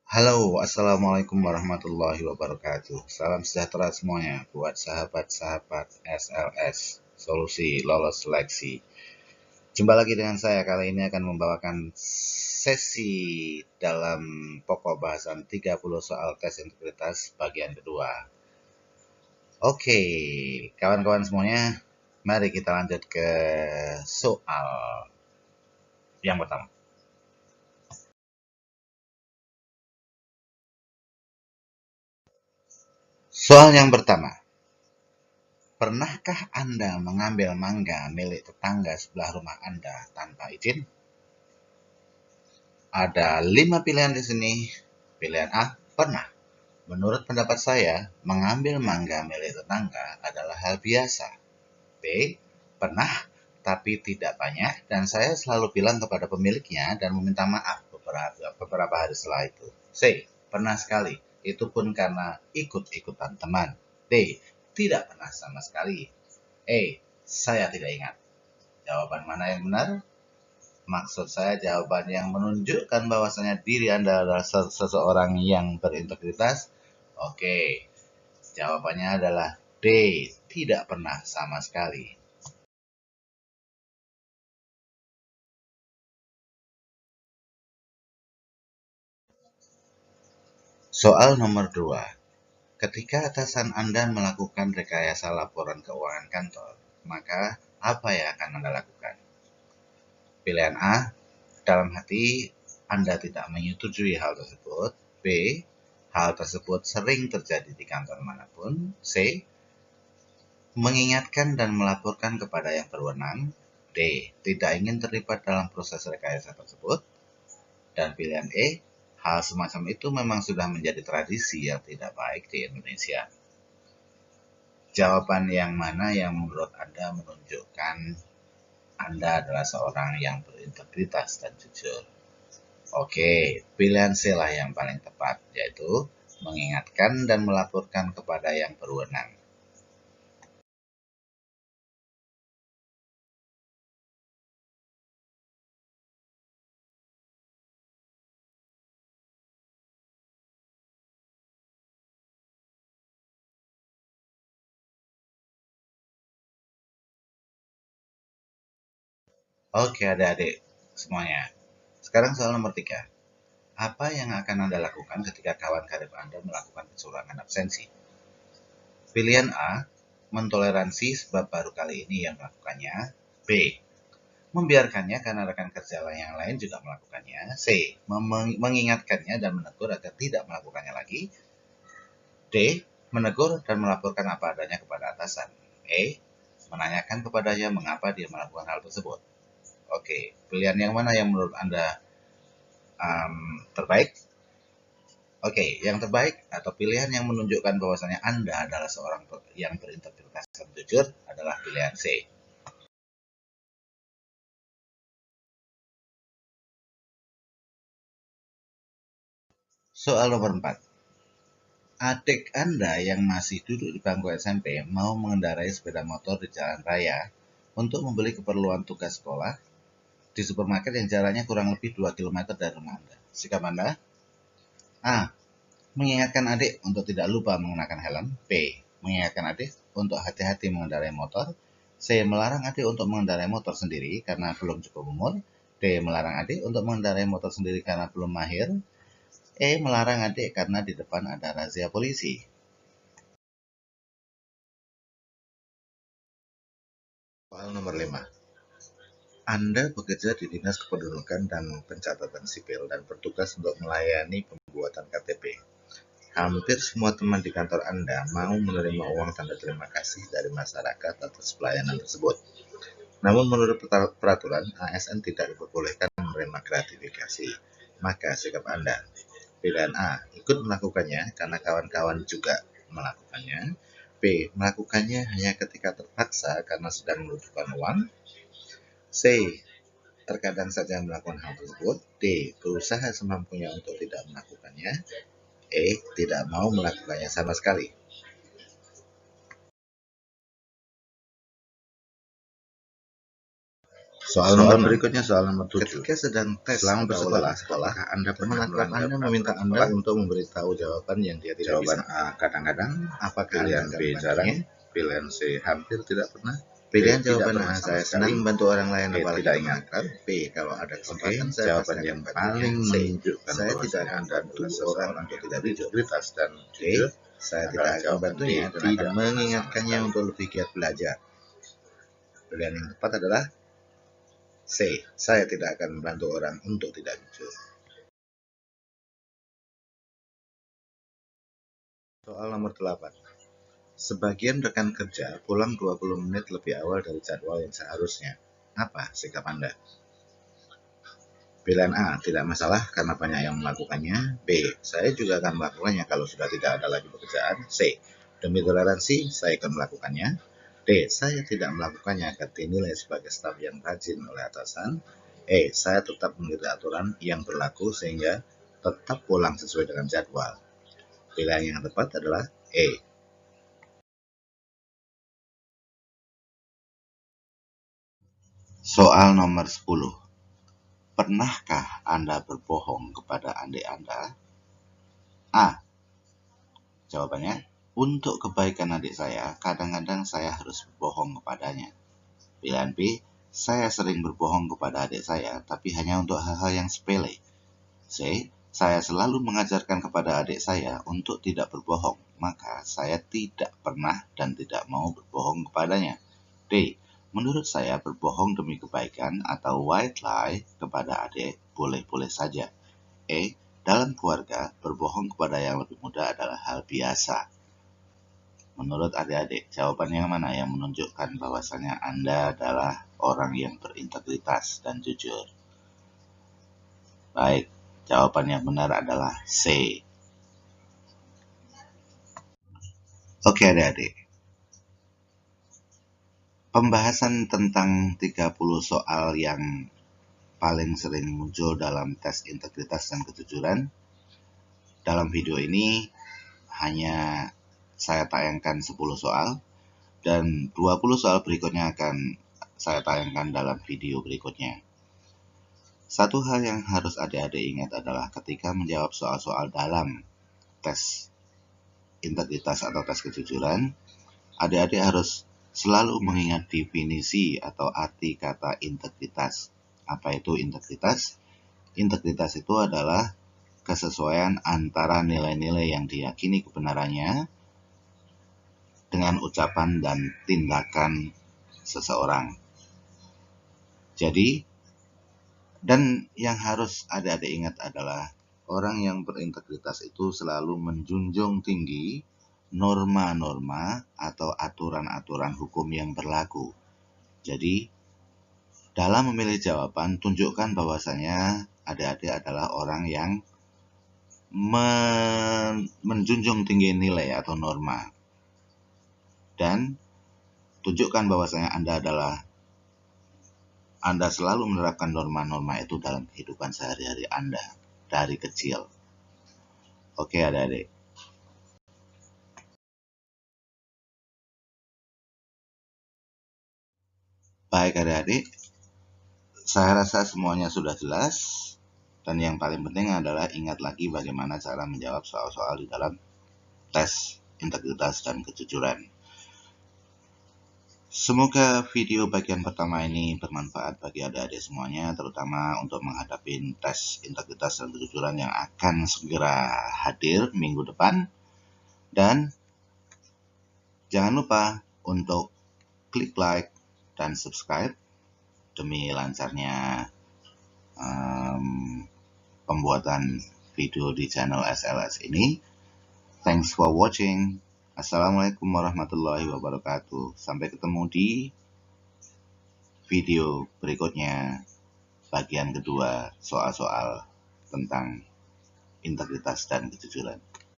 Halo, assalamualaikum warahmatullahi wabarakatuh. Salam sejahtera semuanya buat sahabat-sahabat SLS, Solusi Lolos Seleksi. Jumpa lagi dengan saya, kali ini akan membawakan sesi dalam pokok bahasan 30 soal tes integritas bagian kedua. Oke, kawan-kawan semuanya, mari kita lanjut ke soal yang pertama. Soal yang pertama. Pernahkah Anda mengambil mangga milik tetangga sebelah rumah Anda tanpa izin? Ada 5 pilihan di sini. Pilihan A, pernah. Menurut pendapat saya, mengambil mangga milik tetangga adalah hal biasa. B, pernah, tapi tidak banyak, dan saya selalu bilang kepada pemiliknya dan meminta maaf beberapa hari setelah itu. C, pernah sekali, itu pun karena ikut-ikutan teman. D, tidak pernah sama sekali. Saya tidak ingat. Jawaban mana yang benar? Maksud saya jawaban yang menunjukkan bahwasanya diri Anda adalah seseorang yang berintegritas. Oke, jawabannya adalah D, tidak pernah sama sekali. Soal nomor 2. Ketika atasan Anda melakukan rekayasa laporan keuangan kantor, maka apa yang akan Anda lakukan? Pilihan A, dalam hati Anda tidak menyetujui hal tersebut. B, hal tersebut sering terjadi di kantor manapun. C, mengingatkan dan melaporkan kepada yang berwenang. D, tidak ingin terlibat dalam proses rekayasa tersebut. Dan pilihan E, hal semacam itu memang sudah menjadi tradisi yang tidak baik di Indonesia. Jawaban yang mana yang menurut Anda menunjukkan Anda adalah seorang yang berintegritas dan jujur? Oke, pilihan C lah yang paling tepat, yaitu mengingatkan dan melaporkan kepada yang berwenang. Oke, adik-adik semuanya. Sekarang soal nomor 3. Apa yang akan Anda lakukan ketika kawan karib Anda melakukan kecurangan absensi? Pilihan A, mentoleransi sebab baru kali ini yang melakukannya. B, membiarkannya karena rekan kerja yang lain juga melakukannya. C, mengingatkannya dan menegur agar tidak melakukannya lagi. D, menegur dan melaporkan apa adanya kepada atasan. E, menanyakan kepadanya mengapa dia melakukan hal tersebut. Oke, pilihan yang mana yang menurut Anda terbaik? Oke, yang terbaik atau pilihan yang menunjukkan bahwasanya Anda adalah seorang yang berintegritas dan jujur adalah pilihan C. Soal nomor 4. Adik Anda yang masih duduk di bangku SMP mau mengendarai sepeda motor di jalan raya untuk membeli keperluan tugas sekolah di supermarket yang jaraknya kurang lebih 2 km dari rumah Anda. Sikap Anda? A, mengingatkan adik untuk tidak lupa menggunakan helm. B, mengingatkan adik untuk hati-hati mengendarai motor. C, melarang adik untuk mengendarai motor sendiri karena belum cukup umur. D, melarang adik untuk mengendarai motor sendiri karena belum mahir. E, melarang adik karena di depan ada razia polisi. Soal nomor 5. Anda bekerja di Dinas Kependudukan dan Pencatatan Sipil dan bertugas untuk melayani pembuatan KTP. Hampir semua teman di kantor Anda mau menerima uang tanda terima kasih dari masyarakat atas pelayanan tersebut. Namun menurut peraturan, ASN tidak diperbolehkan menerima gratifikasi. Maka sikap Anda, pilihan A, ikut melakukannya karena kawan-kawan juga melakukannya. B, melakukannya hanya ketika terpaksa karena sedang membutuhkan uang. C, terkadang saja melakukan hal tersebut. D, berusaha semampunya untuk tidak melakukannya. E, tidak mau melakukannya sama sekali. Soal nomor berikutnya soal nomor 7. Ketika sedang tes Selama atau bersekolah, ulangan sekolah, Anda teman pernah akrab Anda melanggar meminta peraturan Anda sekolah? untuk memberitahu jawaban yang dia tidak Jawaban bisa. A kadang-kadang, Apakah pilihan Anda akan B jarang, membantunya? pilihan C hampir tidak pernah, Pilihan D tidak jawaban pernah A, sama saya sekali, senang membantu orang lain E apalagi tidak teman ingat. akrab. B, kalau ada Oke, kesempatan saya pasti jawaban akan yang membantunya. paling C, menunjukkan saya tidak bahwasanya akan Anda membantu adalah orang seseorang untuk yang tidak jujur. berintegritas dan D, jujur saya tidak adalah akan jawaban membantunya D, dan akan tidak pernah sama mengingatkannya sekali. untuk lebih giat belajar. Pilihan yang tepat adalah C, saya tidak akan membantu orang untuk tidak jujur. Soal nomor 8. Sebagian rekan kerja pulang 20 menit lebih awal dari jadwal yang seharusnya. Apa sikap Anda? Pilihan A, tidak masalah karena banyak yang melakukannya. B, saya juga akan melakukannya kalau sudah tidak ada lagi pekerjaan. C, demi toleransi, saya akan melakukannya. D, saya tidak melakukannya agar dinilai sebagai staf yang rajin oleh atasan. E, saya tetap mengikuti aturan yang berlaku sehingga tetap pulang sesuai dengan jadwal. Pilihan yang tepat adalah E. Soal nomor 10. Pernahkah Anda berbohong kepada adik Anda? A. Jawabannya, untuk kebaikan adik saya, kadang-kadang saya harus berbohong kepadanya. Pilihan B, saya sering berbohong kepada adik saya, tapi hanya untuk hal-hal yang sepele. C, saya selalu mengajarkan kepada adik saya untuk tidak berbohong, maka saya tidak pernah dan tidak mau berbohong kepadanya. D, menurut saya berbohong demi kebaikan atau white lie kepada adik boleh-boleh saja. E, dalam keluarga, berbohong kepada yang lebih muda adalah hal biasa. Menurut adik-adik, jawabannya yang mana yang menunjukkan bahwasannya Anda adalah orang yang berintegritas dan jujur? Baik, jawaban yang benar adalah C. Oke adik-adik, pembahasan tentang 30 soal yang paling sering muncul dalam tes integritas dan kejujuran. Dalam video ini hanya saya tayangkan 10 soal dan 20 soal berikutnya akan saya tayangkan dalam video berikutnya. Satu hal yang harus adik-adik ingat adalah ketika menjawab soal-soal dalam tes integritas atau tes kejujuran, adik-adik harus selalu mengingat definisi atau arti kata integritas. Apa itu integritas? Integritas itu adalah kesesuaian antara nilai-nilai yang diyakini kebenarannya dengan ucapan dan tindakan seseorang. Jadi, dan yang harus adik-adik ingat adalah orang yang berintegritas itu selalu menjunjung tinggi norma-norma atau aturan-aturan hukum yang berlaku. Jadi, dalam memilih jawaban, tunjukkan bahwasanya adik-adik adalah orang yang menjunjung tinggi nilai atau norma. Dan tunjukkan bahwasanya Anda selalu menerapkan norma-norma itu dalam kehidupan sehari-hari Anda dari kecil. Oke adik-adik. Baik adik-adik, saya rasa semuanya sudah jelas. Dan yang paling penting adalah ingat lagi bagaimana cara menjawab soal-soal di dalam tes integritas dan kejujuran. Semoga video bagian pertama ini bermanfaat bagi adik-adik semuanya, terutama untuk menghadapi tes integritas dan kejujuran yang akan segera hadir minggu depan. Dan jangan lupa untuk klik like dan subscribe demi lancarnya pembuatan video di channel SLS ini. Thanks for watching. Assalamualaikum warahmatullahi wabarakatuh. Sampai ketemu di video berikutnya, bagian kedua soal-soal tentang integritas dan kejujuran.